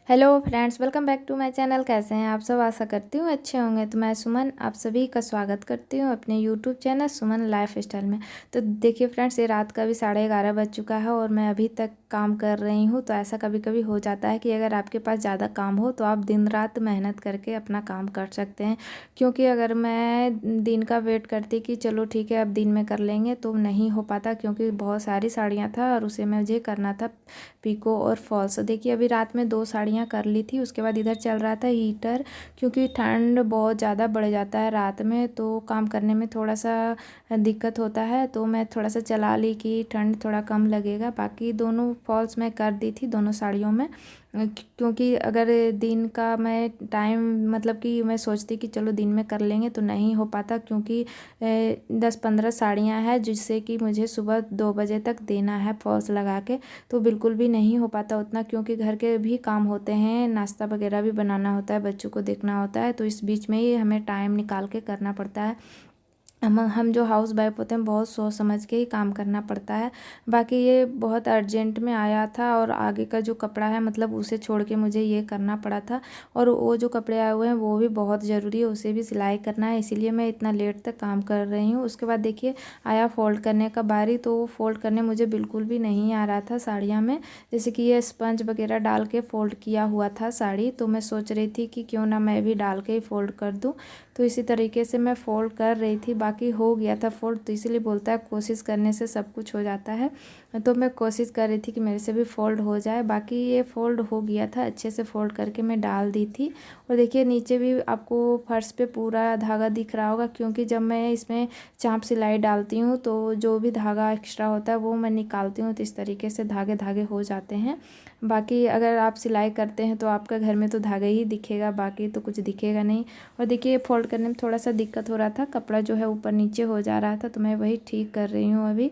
Hello friends, welcome back to my channel. कैसे हैं आप सब? आशा करती हूँ अच्छे होंगे। तो मैं सुमन आप सभी का स्वागत करती हूँ अपने यूट्यूब चैनल सुमन लाइफ स्टाइल में। तो देखिए फ्रेंड्स, ये रात का भी 11:30 बज चुका है और मैं अभी तक काम कर रही हूँ। तो ऐसा कभी कभी हो जाता है कि अगर आपके पास ज़्यादा काम हो तो आप दिन रात मेहनत करके अपना काम कर सकते हैं। क्योंकि अगर मैं दिन का वेट करती कि चलो ठीक है अब दिन में कर लेंगे तो नहीं हो पाता, क्योंकि बहुत सारी साड़ियाँ था और उसे मुझे करना था पिको और फॉल्स। देखिए अभी रात में 2 साड़ियाँ कर ली थी। उसके बाद इधर चल रहा था हीटर, क्योंकि ठंड बहुत ज़्यादा बढ़ जाता है रात में तो काम करने में थोड़ा सा दिक्कत होता है। तो मैं थोड़ा सा चला ली कि ठंड थोड़ा कम लगेगा। बाकी दोनों फॉल्स मैं कर दी थी दोनों साड़ियों में। क्योंकि अगर दिन का मैं टाइम मतलब कि मैं सोचती कि चलो दिन में कर लेंगे तो नहीं हो पाता, क्योंकि 10-15 साड़ियाँ हैं जिससे कि मुझे सुबह 2 बजे तक देना है फॉल्स लगा के। तो बिल्कुल भी नहीं हो पाता उतना, क्योंकि घर के भी काम होते हैं, नाश्ता वगैरह भी बनाना होता है, बच्चों को देखना होता है। तो इस बीच में ही हमें टाइम निकाल के करना पड़ता है। हम जो हाउस वाइफ होते हैं बहुत सोच समझ के ही काम करना पड़ता है। बाकी ये बहुत अर्जेंट में आया था और आगे का जो कपड़ा है मतलब उसे छोड़ के मुझे ये करना पड़ा था। और वो जो कपड़े आए हुए हैं वो भी बहुत ज़रूरी है, उसे भी सिलाई करना है, इसीलिए मैं इतना लेट तक काम कर रही हूँ। उसके बाद देखिए आया फ़ोल्ड करने का बारी। तो वो फ़ोल्ड करने मुझे बिल्कुल भी नहीं आ रहा था साड़ियाँ में। जैसे कि ये स्पंज वगैरह डाल के फ़ोल्ड किया हुआ था साड़ी, तो मैं सोच रही थी कि क्यों ना मैं भी डाल के ही फ़ोल्ड कर दूँ। तो इसी तरीके से मैं फ़ोल्ड कर रही थी। बाकी हो गया था फ़ोल्ड। तो इसीलिए बोलता है कोशिश करने से सब कुछ हो जाता है। तो मैं कोशिश कर रही थी कि मेरे से भी फ़ोल्ड हो जाए। बाकी ये फ़ोल्ड हो गया था, अच्छे से फ़ोल्ड करके मैं डाल दी थी। और देखिए नीचे भी आपको फर्श पे पूरा धागा दिख रहा होगा, क्योंकि जब मैं इसमें चाँप सिलाई डालती हूँ तो जो भी धागा एक्स्ट्रा होता है वो मैं निकालती हूँ। तो इस तरीके से धागे धागे हो जाते हैं। बाकी अगर आप सिलाई करते हैं तो आपका घर में तो धागा ही दिखेगा, बाकी तो कुछ दिखेगा नहीं। और देखिए फ़ोल्ड करने में थोड़ा सा दिक्कत हो रहा था, कपड़ा जो है ऊपर नीचे हो जा रहा था, तो मैं वही ठीक कर रही हूँ अभी।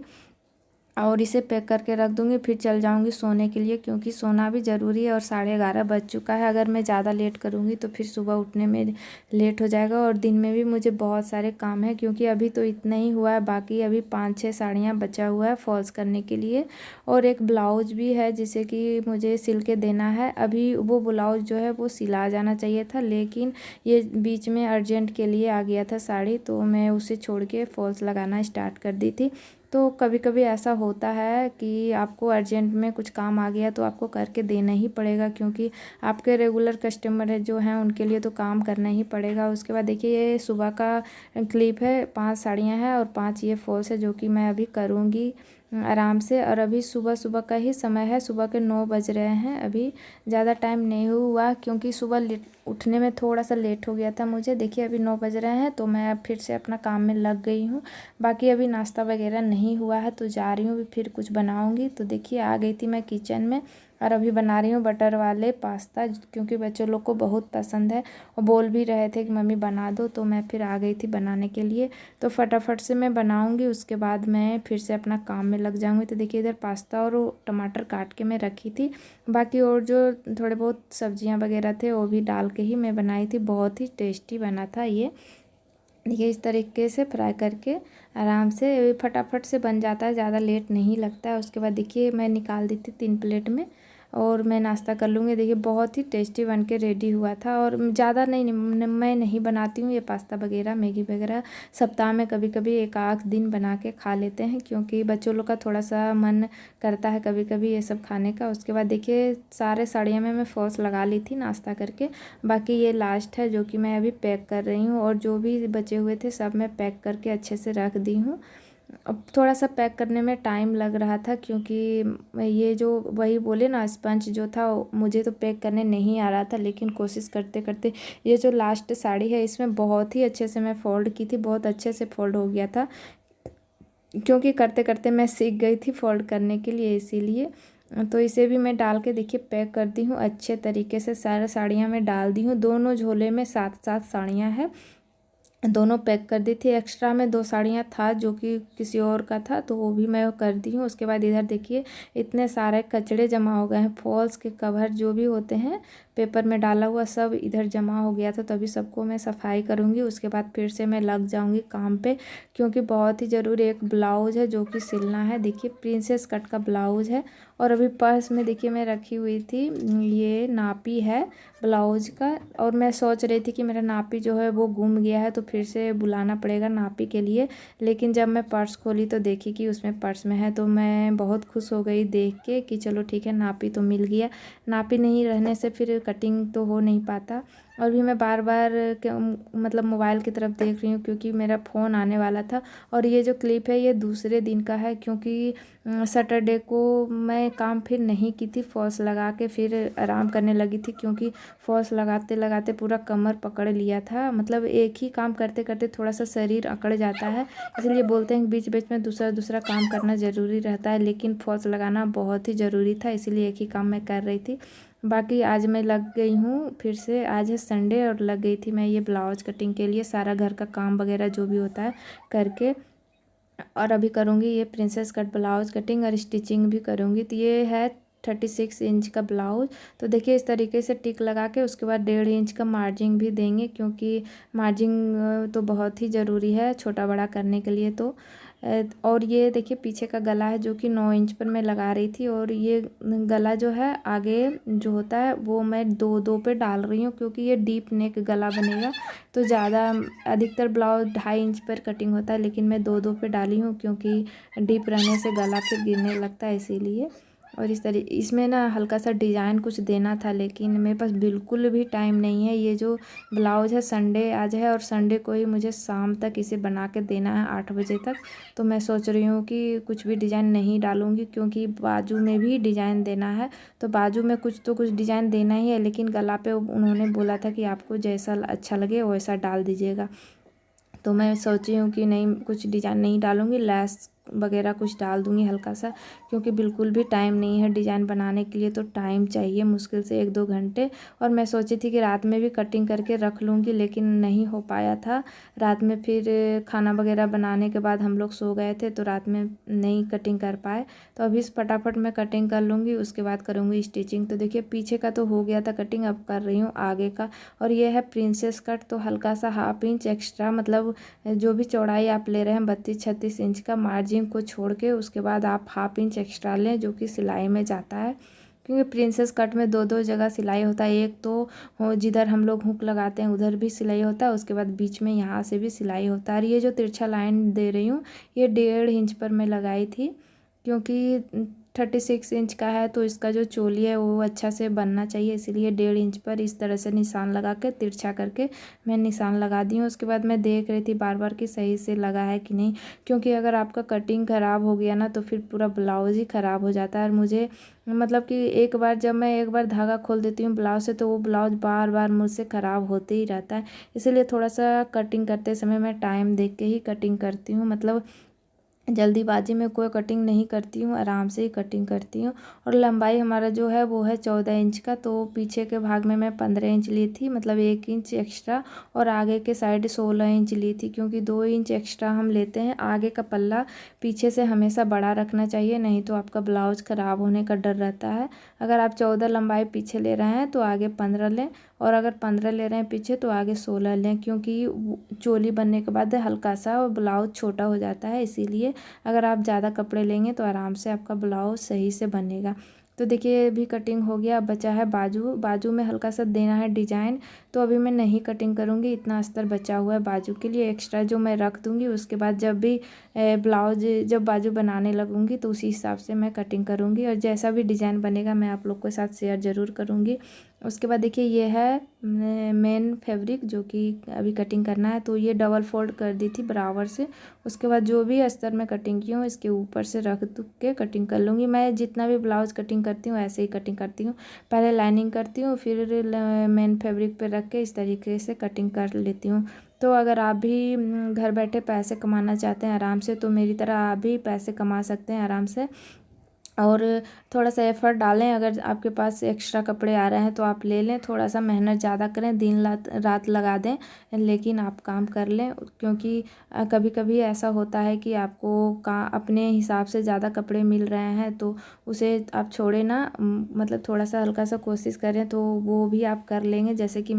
और इसे पैक करके रख दूँगी, फिर चल जाऊँगी सोने के लिए, क्योंकि सोना भी ज़रूरी है। और 11:30 बज चुका है, अगर मैं ज़्यादा लेट करूँगी तो फिर सुबह उठने में लेट हो जाएगा। और दिन में भी मुझे बहुत सारे काम हैं, क्योंकि अभी तो इतना ही हुआ है, बाकी अभी 5-6 साड़ियाँ बचा हुआ है फॉल्स करने के लिए। और एक ब्लाउज भी है जिसे कि मुझे सिल के देना है। अभी वो ब्लाउज जो है वो सिला जाना चाहिए था, लेकिन ये बीच में अर्जेंट के लिए आ गया था साड़ी, तो मैं उसे छोड़ के फॉल्स लगाना स्टार्ट कर दी थी। तो कभी कभी ऐसा होता है कि आपको अर्जेंट में कुछ काम आ गया तो आपको करके देना ही पड़ेगा, क्योंकि आपके रेगुलर कस्टमर है जो हैं उनके लिए तो काम करना ही पड़ेगा। उसके बाद देखिए ये सुबह का क्लिप है, 5 साड़ियाँ हैं और 5 ये फॉल्स है जो कि मैं अभी करूँगी आराम से। और अभी सुबह सुबह का ही समय है, सुबह के 9 बज रहे हैं। अभी ज़्यादा टाइम नहीं हुआ, क्योंकि सुबह लेट उठने में थोड़ा सा लेट हो गया था मुझे। देखिए अभी 9 बज रहे हैं तो मैं अब फिर से अपना काम में लग गई हूँ। बाकी अभी नाश्ता वगैरह नहीं हुआ है तो जा रही हूँ फिर कुछ बनाऊँगी। तो देखिए आ गई थी मैं किचन में और अभी बना रही हूँ बटर वाले पास्ता, क्योंकि बच्चों लोग को बहुत पसंद है और बोल भी रहे थे कि मम्मी बना दो, तो मैं फिर आ गई थी बनाने के लिए। तो फटाफट से मैं बनाऊँगी, उसके बाद मैं फिर से अपना काम में लग जाऊँगी। तो देखिए इधर पास्ता और टमाटर काट के मैं रखी थी। बाकी और जो थोड़े बहुत सब्जियां वगैरह थे वो भी डाल के ही मैं बनाई थी। बहुत ही टेस्टी बना था ये। देखिए इस तरीके से फ्राई करके आराम से फटाफट से बन जाता है, ज़्यादा लेट नहीं लगता है। उसके बाद देखिए मैं निकाल दी थी 3 प्लेट में और मैं नाश्ता कर लूँगी। देखिए बहुत ही टेस्टी बन के रेडी हुआ था। और ज़्यादा नहीं मैं नहीं बनाती हूँ ये पास्ता वगैरह मैगी वगैरह। सप्ताह में कभी कभी एक आध दिन बना के खा लेते हैं, क्योंकि बच्चों लोग का थोड़ा सा मन करता है कभी कभी ये सब खाने का। उसके बाद देखिए सारे साड़ियों में मैं फॉल्स लगा ली थी नाश्ता करके। बाकी ये लास्ट है जो कि मैं अभी पैक कर रही हूँ, और जो भी बचे हुए थे सब मैं पैक करके अच्छे से रख दी हूँ। अब थोड़ा सा पैक करने में टाइम लग रहा था, क्योंकि ये जो वही बोले ना स्पंज जो था मुझे तो पैक करने नहीं आ रहा था, लेकिन कोशिश करते करते ये जो लास्ट साड़ी है इसमें बहुत ही अच्छे से मैं फोल्ड की थी, बहुत अच्छे से फोल्ड हो गया था, क्योंकि करते करते मैं सीख गई थी फोल्ड करने के लिए, इसीलिए। तो इसे भी मैं डाल के देखिए पैक करती हूँ अच्छे तरीके से। सारे साड़ियाँ मैं डाल दी हूँ, दोनों झोले में 7-7 साड़ियाँ हैं। दोनों पैक कर दी थी। एक्स्ट्रा में 2 साड़ियाँ था जो कि किसी और का था, तो वो भी मैं कर दी हूँ। उसके बाद इधर देखिए इतने सारे कचड़े जमा हो गए हैं, फॉल्स के कवर जो भी होते हैं पेपर में डाला हुआ सब इधर जमा हो गया था, तो अभी सबको मैं सफाई करूँगी। उसके बाद फिर से मैं लग जाऊँगी काम पे, क्योंकि बहुत ही ज़रूरी एक ब्लाउज़ है जो कि सिलना है। देखिए प्रिंसेस कट का ब्लाउज़ है। और अभी पर्स में देखिए मैं रखी हुई थी, ये नापी है ब्लाउज़ का, और मैं सोच रही थी कि मेरा नापी जो है वो गुम गया है, तो फिर से बुलाना पड़ेगा नापी के लिए। लेकिन जब मैं पर्स खोली तो देखी कि उसमें पर्स में है, तो मैं बहुत खुश हो गई देख के कि चलो ठीक है नापी तो मिल गया। नापी नहीं रहने से फिर कटिंग तो हो नहीं पाता। और भी मैं बार बार मतलब मोबाइल की तरफ देख रही हूँ, क्योंकि मेरा फ़ोन आने वाला था। और ये जो क्लिप है ये दूसरे दिन का है, क्योंकि सैटरडे को मैं काम फिर नहीं की थी, फॉल्स लगा के फिर आराम करने लगी थी, क्योंकि फॉल्स लगाते लगाते पूरा कमर पकड़ लिया था। मतलब एक ही काम करते करते थोड़ा सा शरीर अकड़ जाता है, इसलिए बोलते हैं कि बीच बीच में दूसरा दूसरा काम करना ज़रूरी रहता है। लेकिन फॉल्स लगाना बहुत ही ज़रूरी था, इसीलिए एक ही काम मैं कर रही थी। बाकी आज मैं लग गई हूँ फिर से, आज है संडे और लग गई थी मैं ये ब्लाउज कटिंग के लिए, सारा घर का काम वगैरह जो भी होता है करके। और अभी करूँगी ये प्रिंसेस कट ब्लाउज कटिंग और स्टिचिंग भी करूँगी। तो ये है 36 इंच का ब्लाउज। तो देखिए इस तरीके से टिक लगा के उसके बाद 1.5 इंच का मार्जिंग भी देंगे, क्योंकि मार्जिंग तो बहुत ही ज़रूरी है छोटा बड़ा करने के लिए। तो और ये देखिए पीछे का गला है जो कि 9 इंच पर मैं लगा रही थी, और ये गला जो है आगे जो होता है वो मैं 2-2 पे डाल रही हूँ, क्योंकि ये डीप नेक गला बनेगा। तो ज़्यादा अधिकतर ब्लाउज 2.5 इंच पर कटिंग होता है, लेकिन मैं 2-2 पे डाली हूँ, क्योंकि डीप रहने से गला फिर गिरने लगता है इसीलिए। और इसमें ना हल्का सा डिज़ाइन कुछ देना था, लेकिन मेरे पास बिल्कुल भी टाइम नहीं है। ये जो ब्लाउज है संडे आज है, और संडे को ही मुझे शाम तक इसे बना के देना है 8 बजे तक। तो मैं सोच रही हूँ कि कुछ भी डिज़ाइन नहीं डालूँगी, क्योंकि बाजू में भी डिज़ाइन देना है। तो बाजू में कुछ तो कुछ डिज़ाइन देना ही है, लेकिन गला पे उन्होंने बोला था कि आपको जैसा अच्छा लगे वैसा डाल दीजिएगा। तो मैं सोची हूँ कि नहीं, कुछ डिज़ाइन नहीं डालूँगी, लेस वगैरह कुछ डाल दूँगी हल्का सा, क्योंकि बिल्कुल भी टाइम नहीं है डिज़ाइन बनाने के लिए। तो टाइम चाहिए मुश्किल से 1-2 घंटे। और मैं सोची थी कि रात में भी कटिंग करके रख लूँगी, लेकिन नहीं हो पाया था। रात में फिर खाना वगैरह बनाने के बाद हम लोग सो गए थे, तो रात में नहीं कटिंग कर पाए। तो अभी फटाफट मैं कटिंग कर लूँगी, उसके बाद करूँगी स्टिचिंग। तो देखिए पीछे का तो हो गया था कटिंग, अब कर रही हूँ आगे का। और ये है प्रिंसेस कट, तो हल्का सा 1/2 इंच एक्स्ट्रा, मतलब जो भी चौड़ाई आप ले रहे हैं 32-36 इंच का, मार्जिन को छोड़ के उसके बाद आप 1/2 इंच एक्स्ट्रा लें, जो कि सिलाई में जाता है। क्योंकि प्रिंसेस कट में 2-2 जगह सिलाई होता है। एक तो जिधर हम लोग हुक लगाते हैं उधर भी सिलाई होता है, उसके बाद बीच में यहाँ से भी सिलाई होता है। और ये जो तिरछा लाइन दे रही हूँ ये 1.5 इंच पर मैं लगाई थी, क्योंकि 36 इंच का है, तो इसका जो चोली है वो अच्छा से बनना चाहिए, इसीलिए 1.5 इंच पर इस तरह से निशान लगा के तिरछा करके मैं निशान लगा दी हूँ। उसके बाद मैं देख रही थी बार बार कि सही से लगा है कि नहीं, क्योंकि अगर आपका कटिंग ख़राब हो गया ना तो फिर पूरा ब्लाउज ही ख़राब हो जाता है। और मुझे मतलब कि जब मैं एक बार धागा खोल देती हूँ ब्लाउज से, तो वो ब्लाउज बार बार मुझसे ख़राब होते ही रहता है। इसीलिए थोड़ा सा कटिंग करते समय मैं टाइम देख के ही कटिंग करती हूँ, मतलब जल्दीबाजी में कोई कटिंग नहीं करती हूँ, आराम से ही कटिंग करती हूँ। और लंबाई हमारा जो है वो है 14 इंच का, तो पीछे के भाग में मैं 15 इंच ली थी, मतलब 1 इंच एक्स्ट्रा। और आगे के साइड 16 इंच ली थी, क्योंकि 2 इंच एक्स्ट्रा हम लेते हैं। आगे का पल्ला पीछे से हमेशा बड़ा रखना चाहिए, नहीं तो आपका ब्लाउज ख़राब होने का डर रहता है। अगर आप 14 लंबाई पीछे ले रहे हैं तो आगे 15 लें, और अगर 15 ले रहे हैं पीछे तो आगे 16 लें, क्योंकि चोली बनने के बाद हल्का सा ब्लाउज छोटा हो जाता है। इसीलिए अगर आप ज़्यादा कपड़े लेंगे तो आराम से आपका ब्लाउज सही से बनेगा। तो देखिए अभी कटिंग हो गया, अब बचा है बाजू में हल्का सा देना है डिजाइन। तो अभी मैं नहीं कटिंग करूँगी, इतना अस्तर बचा हुआ है बाजू के लिए एक्स्ट्रा जो मैं रख दूँगी। उसके बाद जब भी ब्लाउज जब बाजू बनाने लगूँगी तो उसी हिसाब से मैं कटिंग करूँगी, और जैसा भी डिज़ाइन बनेगा मैं आप लोग के साथ शेयर ज़रूर करूँगी। उसके बाद देखिए ये है मेन फैब्रिक जो कि अभी कटिंग करना है। तो ये डबल फोल्ड कर दी थी बराबर से। उसके बाद जो भी अस्तर में कटिंग की हूँ इसके ऊपर से रख के कटिंग कर लूँगी। मैं जितना भी ब्लाउज कटिंग करती हूँ ऐसे ही कटिंग करती हूँ, पहले लाइनिंग करती हूँ फिर मेन फैब्रिक पे रख के इस तरीके से कटिंग कर लेती हूँ। तो अगर आप भी घर बैठे पैसे कमाना चाहते हैं आराम से, तो मेरी तरह आप भी पैसे कमा सकते हैं आराम से। और थोड़ा सा एफ़र्ट डालें। अगर आपके पास एक्स्ट्रा कपड़े आ रहे हैं तो आप ले लें, थोड़ा सा मेहनत ज़्यादा करें, दिन रात लगा दें, लेकिन आप काम कर लें। क्योंकि कभी कभी ऐसा होता है कि आपको अपने हिसाब से ज़्यादा कपड़े मिल रहे हैं तो उसे आप छोड़े ना, मतलब थोड़ा सा हल्का सा कोशिश करें तो वो भी आप कर लेंगे। जैसे कि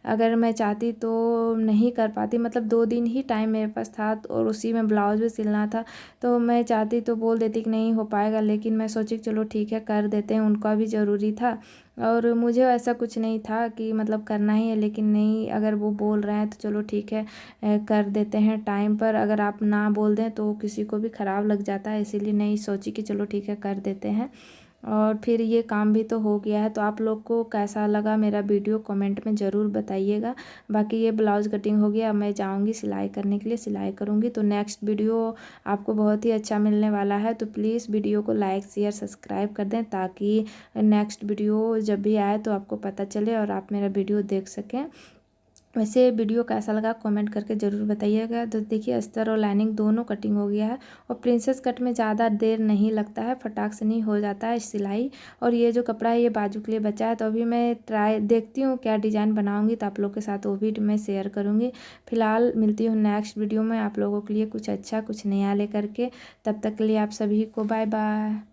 अगर मैं चाहती तो नहीं कर पाती, मतलब 2 दिन ही टाइम मेरे पास था और उसी में ब्लाउज़ भी सिलना था, तो मैं चाहती तो बोल देती कि नहीं हो पाएगा, लेकिन मैं सोची कि चलो ठीक है कर देते हैं, उनका भी ज़रूरी था और मुझे ऐसा कुछ नहीं था कि मतलब करना ही है। लेकिन नहीं, अगर वो बोल रहे हैं तो चलो ठीक है कर देते हैं टाइम पर। अगर आप ना बोल दें तो किसी को भी ख़राब लग जाता है, इसीलिए नहीं सोची कि चलो ठीक है कर देते हैं। और फिर ये काम भी तो हो गया है। तो आप लोग को कैसा लगा मेरा वीडियो कमेंट में ज़रूर बताइएगा। बाकी ये ब्लाउज़ कटिंग हो गया, अब मैं जाऊँगी सिलाई करने के लिए, सिलाई करूँगी। तो नेक्स्ट वीडियो आपको बहुत ही अच्छा मिलने वाला है, तो प्लीज़ वीडियो को लाइक शेयर सब्सक्राइब कर दें ताकि नेक्स्ट वीडियो जब भी आए तो आपको पता चले और आप मेरा वीडियो देख सकें। वैसे वीडियो कैसा लगा कमेंट करके ज़रूर बताइएगा। तो देखिए अस्तर और लाइनिंग दोनों कटिंग हो गया है और प्रिंसेस कट में ज़्यादा देर नहीं लगता है, फटाक से नहीं हो जाता है सिलाई। और ये जो कपड़ा है ये बाजू के लिए बचा है, तो अभी मैं ट्राई देखती हूँ क्या डिज़ाइन बनाऊँगी, तो आप लोग के साथ वो भी मैं शेयर करूँगी। फिलहाल मिलती हूँ नेक्स्ट वीडियो में आप लोगों के लिए कुछ अच्छा कुछ नया लेकर के। तब तक के लिए आप सभी को बाय बाय।